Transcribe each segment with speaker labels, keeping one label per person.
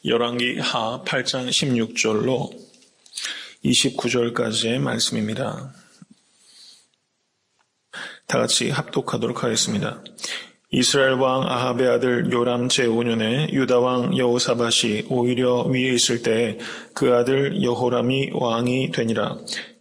Speaker 1: 열왕기 하 8장 16절로 29절까지의 말씀입니다. 다 같이 합독하도록 하겠습니다. 이스라엘 왕 아합의 아들 요람 제5년에 유다 왕 여호사밧이 오히려 위에 있을 때에 그 아들 여호람이 왕이 되니라.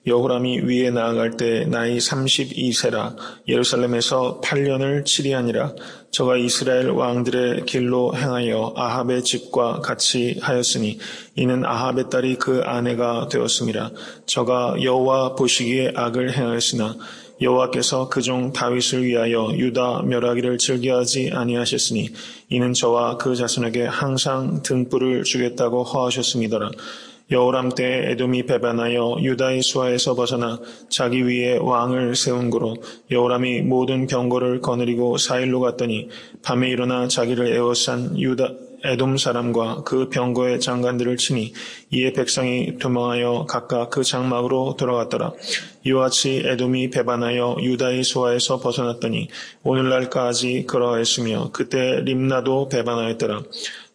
Speaker 1: 여호람이 위에 나아갈 때 나이 32세라. 예루살렘에서 8년을 치리하니라. 저가 이스라엘 왕들의 길로 행하여 아합의 집과 같이 하였으니 이는 아합의 딸이 그 아내가 되었음이라. 저가 여호와 보시기에 악을 행하였으나 여호와께서 그종 다윗을 위하여 유다 멸하기를 즐겨하지 아니하셨으니 이는 저와 그 자손에게 항상 등불을 주겠다고 허하셨음이더라. 여호람 때에 에돔이 배반하여 유다의 수하에서 벗어나 자기 위에 왕을 세운 고로 여호람이 모든 병거를 거느리고 사일로 갔더니 밤에 일어나 자기를 에워싼 에돔 사람과 그 병거의 장관들을 치니 이에 백성이 도망하여 각각 그 장막으로 돌아갔더라. 이와 같이 에돔이 배반하여 유다의 수하에서 벗어났더니 오늘날까지 그러하였으며 그때 림나도 배반하였더라.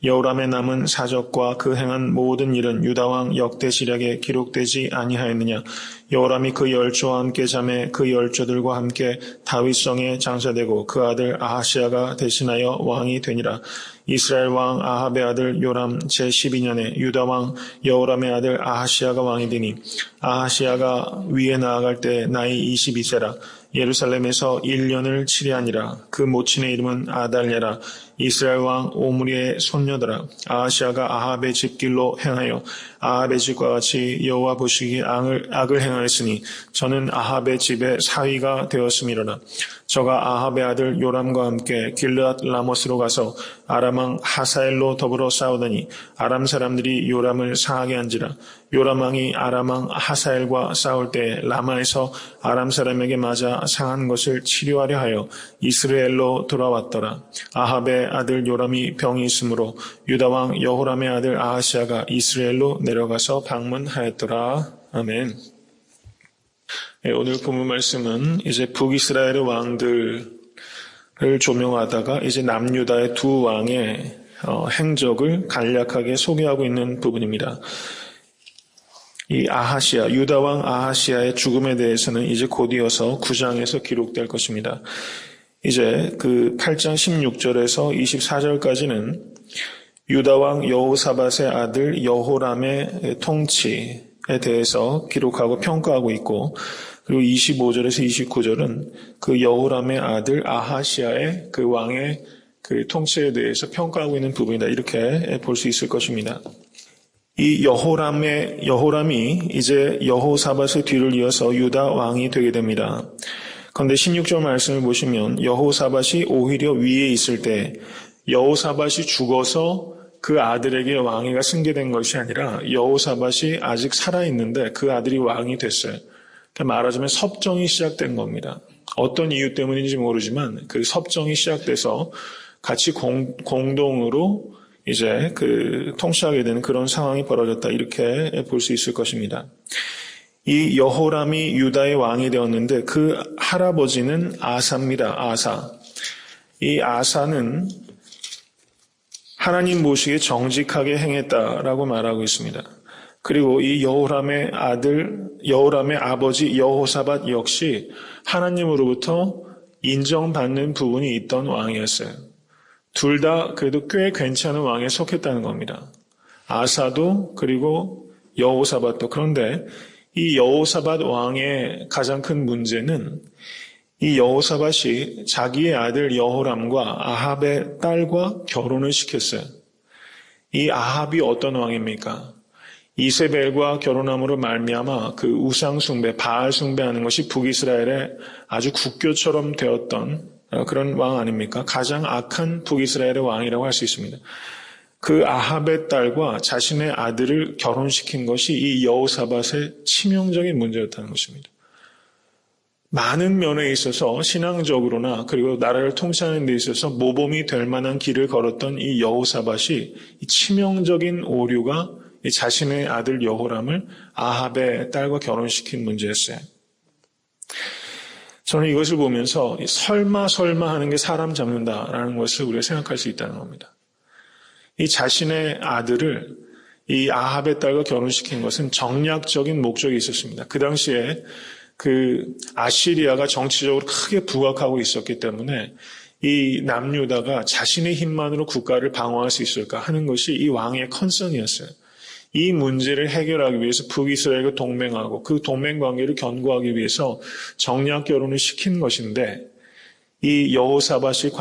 Speaker 1: 여호람의 남은 사적과 그 행한 모든 일은 유다왕 역대시략에 기록되지 아니하였느냐. 여호람이 그 열조와 함께 잠에 그 열조들과 함께 다윗성에 장사되고 그 아들 아하시아가 대신하여 왕이 되니라. 이스라엘 왕 아합의 아들 요람 제12년에 유다 왕 여호람의 아들 아하시아가 왕이 되니 아하시아가 위에 나아갈 때 나이 22세라. 예루살렘에서 1년을 치리하니라. 그 모친의 이름은 아달랴라. 이스라엘 왕 오므리의 손녀더라. 아하시아가 아합의 집길로 행하여 아합의 집과 같이 여호와 보시기에 악을 행하였으니 저는 아합의 집의 사위가 되었음이로라. 저가 아합의 아들 요람과 함께 길르앗 라모스로 가서 아람 왕 하사엘로 더불어 싸우더니 아람 사람들이 요람을 상하게 한지라. 요람 왕이 아람 왕 하사엘과 싸울 때 라마에서 아람 사람에게 맞아 상한 것을 치료하려 하여 이스라엘로 돌아왔더라. 아합의 아들 요람이 병이 있으므로 유다 왕 여호람의 아들 아하시아가 이스라엘로 내려가서 방문하였더라. 아멘. 오늘 본문 말씀은 이제 북이스라엘의 왕들을 조명하다가 이제 남유다의 두 왕의 행적을 간략하게 소개하고 있는 부분입니다. 이 아하시아, 유다 왕 아하시아의 죽음에 대해서는 이제 곧 이어서 9장에서 기록될 것입니다. 이제 그 8장 16절에서 24절까지는 유다 왕 여호사밧의 아들 여호람의 통치에 대해서 기록하고 평가하고 있고, 그리고 25절에서 29절은 그 여호람의 아들 아하시아의 그 왕의 그 통치에 대해서 평가하고 있는 부분이다. 이렇게 볼 수 있을 것입니다. 이 여호람이 이제 여호사밧의 뒤를 이어서 유다 왕이 되게 됩니다. 그런데 16절 말씀을 보시면 여호사밧이 오히려 위에 있을 때 여호사밧이 죽어서 그 아들에게 왕위가 승계된 것이 아니라 여호사밧이 아직 살아있는데 그 아들이 왕이 됐어요. 말하자면 섭정이 시작된 겁니다. 어떤 이유 때문인지 모르지만 그 섭정이 시작돼서 같이 공동으로 이제 그 통치하게 되는 그런 상황이 벌어졌다. 이렇게 볼 수 있을 것입니다. 이 여호람이 유다의 왕이 되었는데 그 할아버지는 아사입니다. 아사. 이 아사는 하나님 보시기에 정직하게 행했다라고 말하고 있습니다. 그리고 이 여호람의 아버지 여호사밧 역시 하나님으로부터 인정받는 부분이 있던 왕이었어요. 둘 다 그래도 꽤 괜찮은 왕에 속했다는 겁니다. 아사도 그리고 여호사밧도. 그런데 이 여호사밧 왕의 가장 큰 문제는 이 여호사밧이 자기의 아들 여호람과 아합의 딸과 결혼을 시켰어요. 이 아합이 어떤 왕입니까? 이세벨과 결혼함으로 말미암아 그 우상 숭배, 바알 숭배하는 것이 북이스라엘의 아주 국교처럼 되었던 그런 왕 아닙니까? 가장 악한 북이스라엘의 왕이라고 할 수 있습니다. 그 아합의 딸과 자신의 아들을 결혼시킨 것이 이 여호사밧의 치명적인 문제였다는 것입니다. 많은 면에 있어서 신앙적으로나 그리고 나라를 통치하는 데 있어서 모범이 될 만한 길을 걸었던 이 여호사밧이 이 치명적인 오류가 자신의 아들 여호람을 아합의 딸과 결혼시킨 문제였어요. 저는 이것을 보면서 설마 하는 게 사람 잡는다라는 것을 우리가 생각할 수 있다는 겁니다. 이 자신의 아들을 이 아합의 딸과 결혼시킨 것은 정략적인 목적이 있었습니다. 그 당시에 그 아시리아가 정치적으로 크게 부각하고 있었기 때문에 이 남유다가 자신의 힘만으로 국가를 방어할 수 있을까 하는 것이 이 왕의 컨선이었어요. 이 문제를 해결하기 위해서 북이스라엘과 동맹하고 그 동맹 관계를 견고하기 위해서 정략 결혼을 시킨 것인데 이 여호사밧이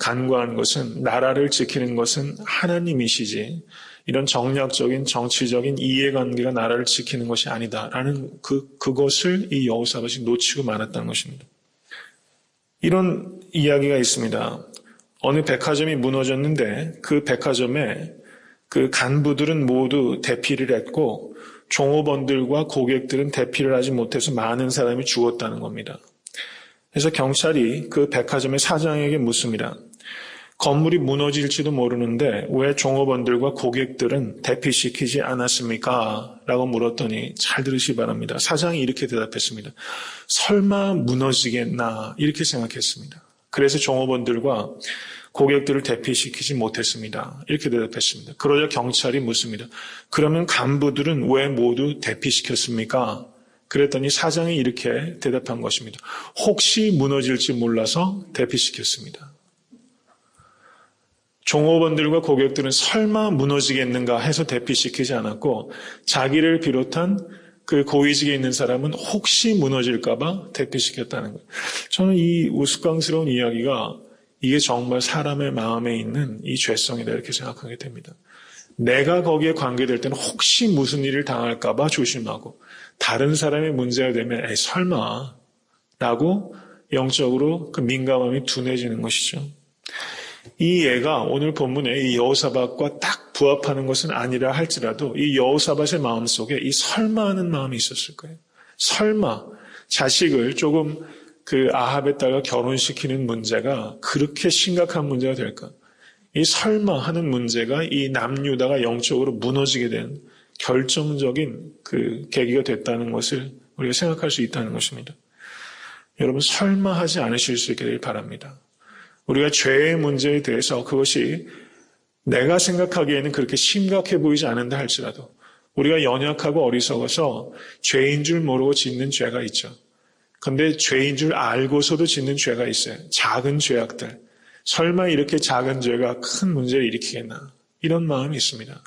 Speaker 1: 간구한 것은 나라를 지키는 것은 하나님이시지 이런 정략적인 정치적인 이해관계가 나라를 지키는 것이 아니다라는 그것을 이 여호사밧이 놓치고 말았다는 것입니다. 이런 이야기가 있습니다. 어느 백화점이 무너졌는데 그 백화점에 그 간부들은 모두 대피를 했고 종업원들과 고객들은 대피를 하지 못해서 많은 사람이 죽었다는 겁니다. 그래서 경찰이 그 백화점의 사장에게 묻습니다. 건물이 무너질지도 모르는데 왜 종업원들과 고객들은 대피시키지 않았습니까? 라고 물었더니 잘 들으시기 바랍니다. 사장이 이렇게 대답했습니다. 설마 무너지겠나? 이렇게 생각했습니다. 그래서 종업원들과 고객들을 대피시키지 못했습니다. 이렇게 대답했습니다. 그러자 경찰이 묻습니다. 그러면 간부들은 왜 모두 대피시켰습니까? 그랬더니 사장이 이렇게 대답한 것입니다. 혹시 무너질지 몰라서 대피시켰습니다. 종업원들과 고객들은 설마 무너지겠는가 해서 대피시키지 않았고 자기를 비롯한 그 고위직에 있는 사람은 혹시 무너질까봐 대피시켰다는 거예요. 저는 이 우스꽝스러운 이야기가 이게 정말 사람의 마음에 있는 이 죄성이다 이렇게 생각하게 됩니다. 내가 거기에 관계될 때는 혹시 무슨 일을 당할까봐 조심하고 다른 사람의 문제가 되면 에이 설마 라고 영적으로 그 민감함이 둔해지는 것이죠. 이 예가 오늘 본문에 이 여호사밧과 딱 부합하는 것은 아니라 할지라도 이 여호사밧의 마음속에 이 설마 하는 마음이 있었을 거예요. 설마 자식을 조금 그 아합의 딸과 결혼시키는 문제가 그렇게 심각한 문제가 될까? 이 설마 하는 문제가 이 남유다가 영적으로 무너지게 된 결정적인 그 계기가 됐다는 것을 우리가 생각할 수 있다는 것입니다. 여러분 설마 하지 않으실 수 있기를 바랍니다. 우리가 죄의 문제에 대해서 그것이 내가 생각하기에는 그렇게 심각해 보이지 않는다 할지라도 우리가 연약하고 어리석어서 죄인 줄 모르고 짓는 죄가 있죠. 그런데 죄인 줄 알고서도 짓는 죄가 있어요. 작은 죄악들. 설마 이렇게 작은 죄가 큰 문제를 일으키겠나. 이런 마음이 있습니다.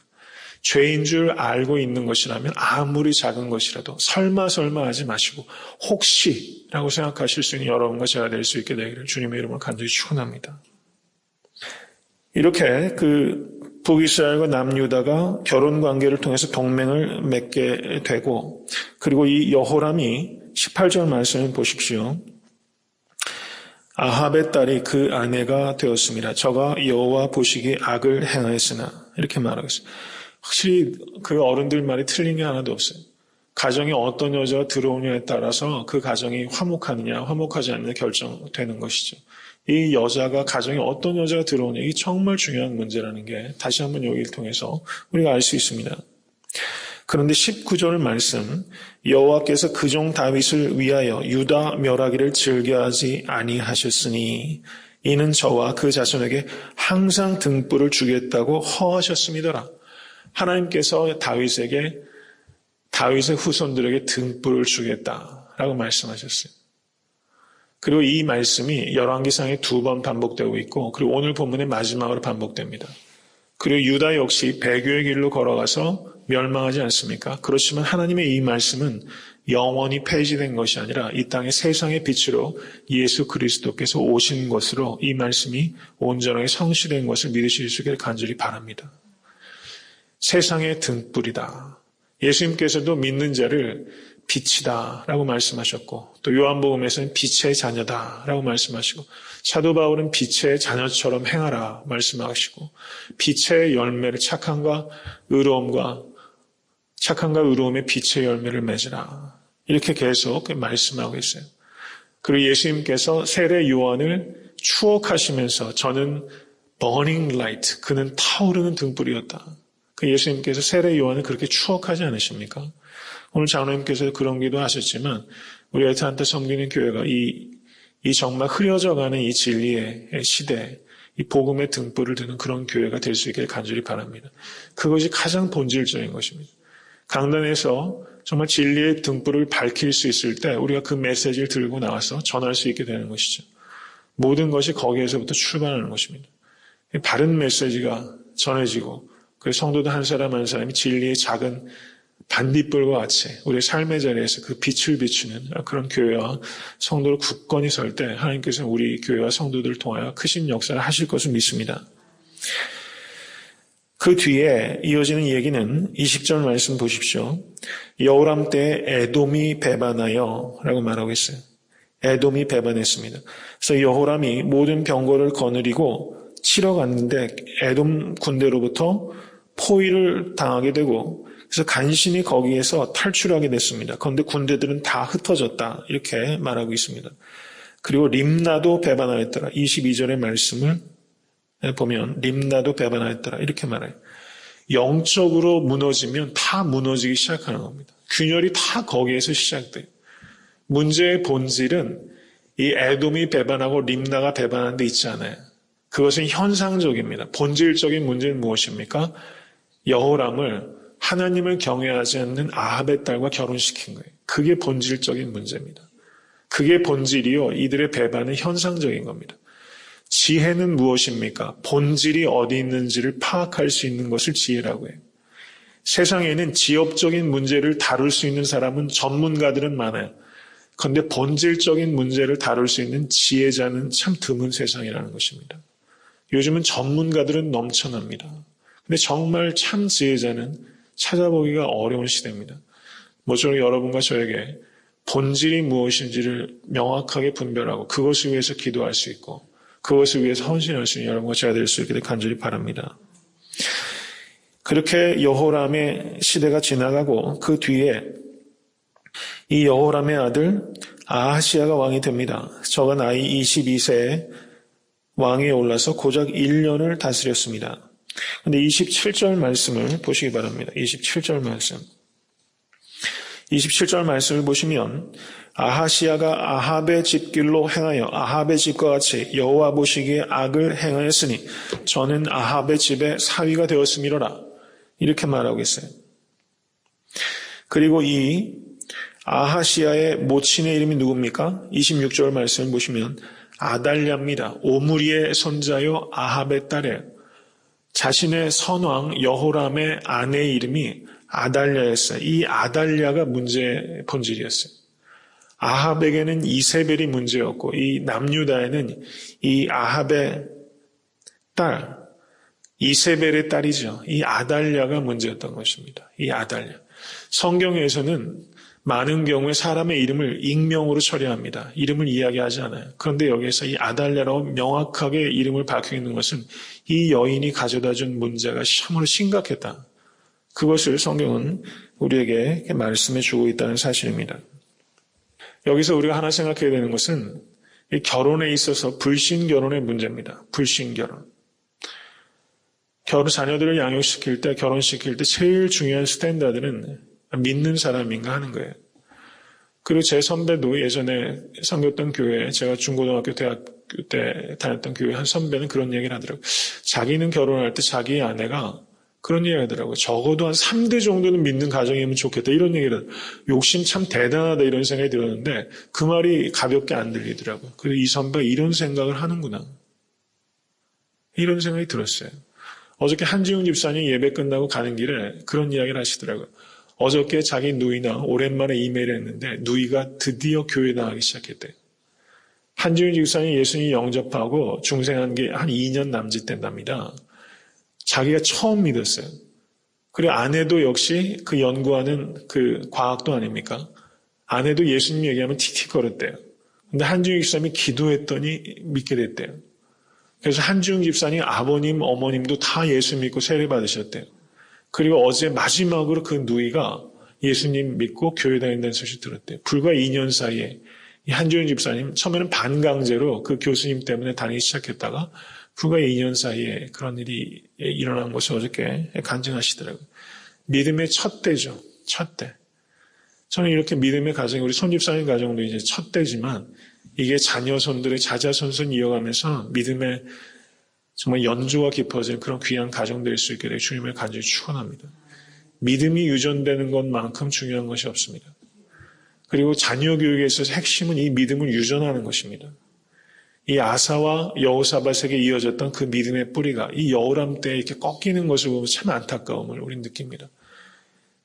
Speaker 1: 죄인 줄 알고 있는 것이라면 아무리 작은 것이라도 설마 하지 마시고 혹시라고 생각하실 수 있는 여러분과 제가 될 수 있게 되기를 주님의 이름으로 간절히 축원합니다. 이렇게 그 북이스라엘과 남유다가 결혼 관계를 통해서 동맹을 맺게 되고 그리고 이 여호람이 18절 말씀을 보십시오. 아합의 딸이 그 아내가 되었습니다. 저가 여호와 보시기에 악을 행하였으나 이렇게 말하고 있습니다. 확실히 그 어른들 말이 틀린 게 하나도 없어요. 가정에 어떤 여자가 들어오냐에 따라서 그 가정이 화목하느냐 화목하지 않느냐 결정되는 것이죠. 이 여자가 가정에 어떤 여자가 들어오냐 이게 정말 중요한 문제라는 게 다시 한번 여기를 통해서 우리가 알 수 있습니다. 그런데 19절 말씀 여호와께서 그종 다윗을 위하여 유다 멸하기를 즐겨하지 아니하셨으니 이는 저와 그 자손에게 항상 등불을 주겠다고 허하셨습니다라. 하나님께서 다윗의 후손들에게 등불을 주겠다라고 말씀하셨어요. 그리고 이 말씀이 열왕기상에 2번 반복되고 있고 그리고 오늘 본문의 마지막으로 반복됩니다. 그리고 유다 역시 배교의 길로 걸어가서 멸망하지 않습니까? 그렇지만 하나님의 이 말씀은 영원히 폐지된 것이 아니라 이 땅의 세상의 빛으로 예수 그리스도께서 오신 것으로 이 말씀이 온전하게 성취된 것을 믿으실 수 있기를 간절히 바랍니다. 세상의 등불이다. 예수님께서도 믿는 자를 빛이다 라고 말씀하셨고 또 요한복음에서는 빛의 자녀다 라고 말씀하시고 사도 바울은 빛의 자녀처럼 행하라 말씀하시고 빛의 열매를 착함과 의로움의 빛의 열매를 맺으라 이렇게 계속 말씀하고 있어요. 그리고 예수님께서 세례 요한을 추억하시면서 저는 burning light, 그는 타오르는 등불이었다. 그 예수님께서 세례 요한을 그렇게 추억하지 않으십니까? 오늘 장로님께서 그런 기도 하셨지만 우리 에트한테 섬기는 교회가 이 정말 흐려져가는 이 진리의 시대, 이 복음의 등불을 드는 그런 교회가 될 수 있길 간절히 바랍니다. 그것이 가장 본질적인 것입니다. 강단에서 정말 진리의 등불을 밝힐 수 있을 때 우리가 그 메시지를 들고 나와서 전할 수 있게 되는 것이죠. 모든 것이 거기에서부터 출발하는 것입니다. 바른 메시지가 전해지고 그 성도들 한 사람 한 사람이 진리의 작은 반딧불과 같이 우리의 삶의 자리에서 그 빛을 비추는 그런 교회와 성도를 굳건히 설 때 하나님께서는 우리 교회와 성도들을 통하여 크신 역사를 하실 것을 믿습니다. 그 뒤에 이어지는 얘기는 20절 말씀 보십시오. 여호람 때 에돔이 배반하여 라고 말하고 있어요. 에돔이 배반했습니다. 그래서 여호람이 모든 병거를 거느리고 치러 갔는데 에돔 군대로부터 포위를 당하게 되고 그래서 간신히 거기에서 탈출하게 됐습니다. 그런데 군대들은 다 흩어졌다 이렇게 말하고 있습니다. 그리고 림나도 배반하였더라. 22절의 말씀을 보면 림나도 배반하였더라 이렇게 말해요. 영적으로 무너지면 다 무너지기 시작하는 겁니다. 균열이 다 거기에서 시작돼요. 문제의 본질은 이 에돔이 배반하고 림나가 배반한 데 있지 않아요. 그것은 현상적입니다. 본질적인 문제는 무엇입니까? 여호람을 하나님을 경외하지 않는 아합의 딸과 결혼시킨 거예요. 그게 본질적인 문제입니다. 그게 본질이요. 이들의 배반은 현상적인 겁니다. 지혜는 무엇입니까? 본질이 어디 있는지를 파악할 수 있는 것을 지혜라고 해요. 세상에는 지엽적인 문제를 다룰 수 있는 사람은 전문가들은 많아요. 그런데 본질적인 문제를 다룰 수 있는 지혜자는 참 드문 세상이라는 것입니다. 요즘은 전문가들은 넘쳐납니다. 근데 정말 참 지혜자는 찾아보기가 어려운 시대입니다. 모쪼록 여러분과 저에게 본질이 무엇인지를 명확하게 분별하고 그것을 위해서 기도할 수 있고 그것을 위해서 헌신할 수 있는 여러분과 제가 될 수 있기를 간절히 바랍니다. 그렇게 여호람의 시대가 지나가고 그 뒤에 이 여호람의 아들 아하시야가 왕이 됩니다. 저가 나이 22세에 왕위에 올라서 고작 1년을 다스렸습니다. 그런데 27절 말씀을 보시기 바랍니다. 27절 말씀. 27절 말씀을 보시면 아하시야가 아합의 집길로 행하여 아합의 집과 같이 여호와 보시기에 악을 행하였으니 저는 아합의 집에 사위가 되었음이로라. 이렇게 말하고 있어요. 그리고 이 아하시야의 모친의 이름이 누굽니까? 26절 말씀을 보시면 아달랴입니다. 오므리의 손자요 아합의 딸이에요. 자신의 선왕 여호람의 아내의 이름이 아달랴였어요. 이 아달랴가 문제의 본질이었어요. 아합에게는 이세벨이 문제였고 이 남유다에는 이 아합의 딸 이세벨의 딸이죠. 이 아달랴가 문제였던 것입니다. 이 아달랴. 성경에서는 많은 경우에 사람의 이름을 익명으로 처리합니다. 이름을 이야기하지 않아요. 그런데 여기에서 이 아달랴라고 명확하게 이름을 밝히고 있는 것은 이 여인이 가져다준 문제가 참으로 심각했다. 그것을 성경은 우리에게 말씀해 주고 있다는 사실입니다. 여기서 우리가 하나 생각해야 되는 것은 이 결혼에 있어서 불신결혼의 문제입니다. 불신결혼. 자녀들을 양육시킬 때, 결혼시킬 때 제일 중요한 스탠다드는 믿는 사람인가 하는 거예요. 그리고 제 선배도 예전에 섬겼던 교회, 제가 중고등학교, 대학교 때 다녔던 교회 한 선배는 그런 얘기를 하더라고요. 자기는 결혼할 때 자기 아내가 그런 얘기 하더라고요. 적어도 한 3대 정도는 믿는 가정이면 좋겠다. 이런 얘기를 하더라고요. 욕심 참 대단하다 이런 생각이 들었는데 그 말이 가볍게 안 들리더라고요. 그래서 이 선배가 이런 생각을 하는구나. 이런 생각이 들었어요. 어저께 한지웅 집사님 예배 끝나고 가는 길에 그런 이야기를 하시더라고요. 어저께 자기 누이랑 오랜만에 이메일을 했는데 누이가 드디어 교회 나가기 시작했대요. 한지웅 집사님 예수님 영접하고 중생한 게 한 2년 남짓 된답니다. 자기가 처음 믿었어요. 그리고 아내도 역시 그 연구하는 그 과학도 아닙니까? 아내도 예수님 얘기하면 틱틱거렸대요. 근데 한지웅 집사님이 기도했더니 믿게 됐대요. 그래서 한지웅 집사님 아버님, 어머님도 다 예수 믿고 세례 받으셨대요. 그리고 어제 마지막으로 그 누이가 예수님 믿고 교회 다닌다는 소식 들었대요. 불과 2년 사이에 이 한지웅 집사님 처음에는 반강제로 그 교수님 때문에 다니기 시작했다가 불과 2년 사이에 그런 일이 일어난 것을 어저께 간증하시더라고요. 믿음의 첫 때죠. 첫 때. 저는 이렇게 믿음의 가정이 우리 손집사님 가정도 이제 첫 때지만 이게 자녀손들의 자자손손 이어가면서 믿음의 정말 연조가 깊어진 그런 귀한 가정 될 수 있게 되길 주님을 간절히 축원합니다. 믿음이 유전되는 것만큼 중요한 것이 없습니다. 그리고 자녀 교육에 있어서 핵심은 이 믿음을 유전하는 것입니다. 이 아사와 여호사밧에게 이어졌던 그 믿음의 뿌리가 이 여호람 때에 이렇게 꺾이는 것을 보면 참 안타까움을 우리는 느낍니다.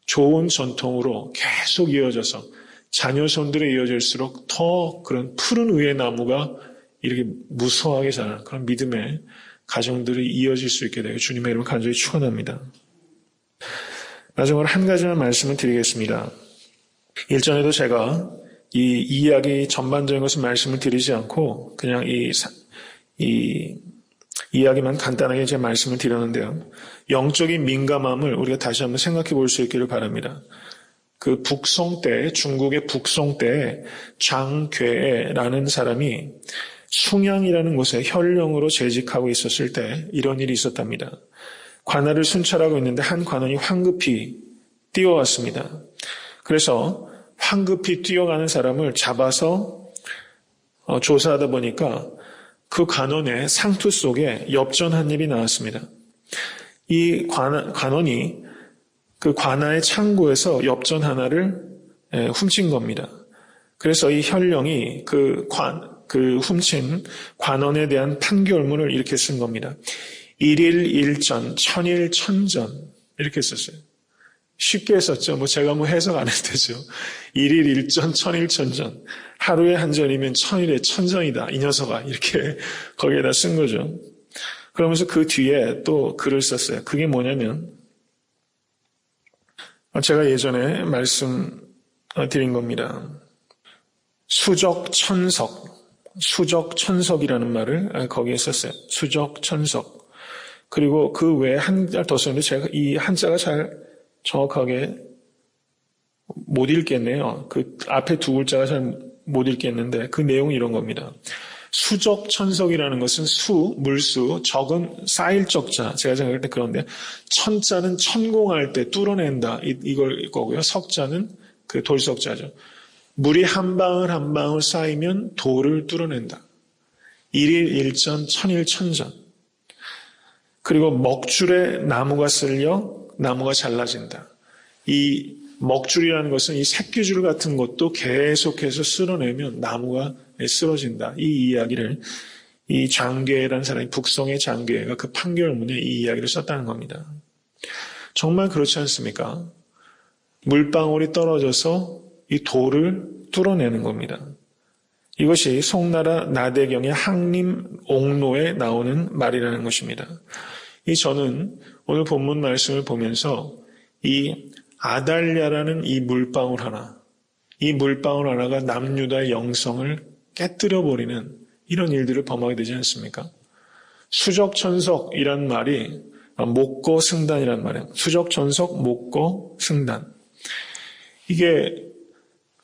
Speaker 1: 좋은 전통으로 계속 이어져서 자녀손들에 이어질수록 더 그런 푸른 의의 나무가 이렇게 무성하게 자라는 그런 믿음의 가정들이 이어질 수 있게 되고 주님의 이름을 간절히 축원합니다. 마지막으로 한 가지만 말씀을 드리겠습니다. 일전에도 제가 이 이야기 전반적인 것을 말씀을 드리지 않고 그냥 이 이야기만 간단하게 제 말씀을 드렸는데요. 영적인 민감함을 우리가 다시 한번 생각해 볼 수 있기를 바랍니다. 그 북송 때, 중국의 북송 때 장괴라는 사람이 숭양이라는 곳에 현령으로 재직하고 있었을 때 이런 일이 있었답니다. 관할을 순찰하고 있는데 한 관원이 황급히 뛰어왔습니다. 그래서 황급히 뛰어가는 사람을 잡아서 조사하다 보니까 그 관원의 상투 속에 엽전 한 입이 나왔습니다. 이 관원이 그 관아의 창고에서 엽전 하나를 훔친 겁니다. 그래서 이 현령이 그 훔친 관원에 대한 판결문을 이렇게 쓴 겁니다. 일일 일전, 천일 천전 이렇게 썼어요. 쉽게 썼죠. 제가 해석 안 해도 되죠. 일일 일전, 천일 천전. 하루에 한 전이면 천일에 천전이다. 이 녀석아. 이렇게 거기에다 쓴 거죠. 그러면서 그 뒤에 또 글을 썼어요. 그게 뭐냐면 제가 예전에 말씀드린 겁니다. 수적천석이라는 말을 거기에 썼어요. 수적천석. 그리고 그 외에 한자 더 썼는데 제가 이 한자가 잘 정확하게 못 읽겠네요. 그 앞에 두 글자가 잘 못 읽겠는데 그 내용이 이런 겁니다. 수적천석이라는 것은 물수, 적은 쌓일 적자. 제가 생각할 때 그런데 천자는 천공할 때 뚫어낸다. 이걸 거고요. 석자는 그 돌석자죠. 물이 한 방울 한 방울 쌓이면 돌을 뚫어낸다. 일일 일전, 천일 천전. 그리고 먹줄에 나무가 쓸려 나무가 잘라진다. 이 먹줄이라는 것은 이 새끼줄 같은 것도 계속해서 쓸어내면 나무가 쓰러진다. 이 이야기를 이 장괴라는 사람이 북성의 장괴가 그 판결문에 이 이야기를 썼다는 겁니다. 정말 그렇지 않습니까? 물방울이 떨어져서 이 돌을 뚫어내는 겁니다. 이것이 송나라 나대경의 항림옥로에 나오는 말이라는 것입니다. 저는 오늘 본문 말씀을 보면서 이 아달랴라는 이 물방울 하나가 남유다의 영성을 깨뜨려버리는 이런 일들을 범하게 되지 않습니까? 수적천석이란 말이 목고승단이란 말이에요. 수적천석, 목고승단. 이게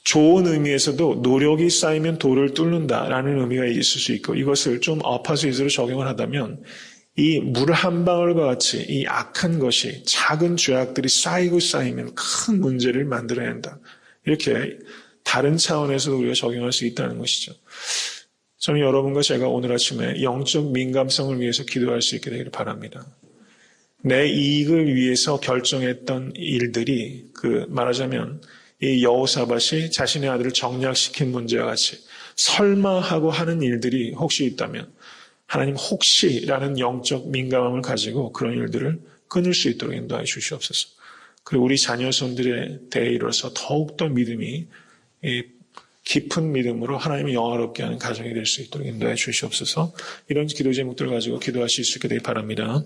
Speaker 1: 좋은 의미에서도 노력이 쌓이면 돌을 뚫는다라는 의미가 있을 수 있고 이것을 좀 어파스위즈로 적용을 하다면 이 물 한 방울과 같이 이 악한 것이 작은 죄악들이 쌓이면 큰 문제를 만들어낸다. 이렇게 다른 차원에서도 우리가 적용할 수 있다는 것이죠. 저는 여러분과 제가 오늘 아침에 영적 민감성을 위해서 기도할 수 있게 되기를 바랍니다. 내 이익을 위해서 결정했던 일들이 말하자면 이 여호사밧이 자신의 아들을 정략시킨 문제와 같이 설마 하고 하는 일들이 혹시 있다면 하나님 혹시라는 영적 민감함을 가지고 그런 일들을 끊을 수 있도록 인도하여 주시옵소서. 그리고 우리 자녀손들에 대해 이르러서 더욱더 믿음이 깊은 믿음으로 하나님을 영화롭게 하는 가정이 될 수 있도록 인도하여 주시옵소서. 이런 기도 제목들을 가지고 기도하실 수 있게 되길 바랍니다.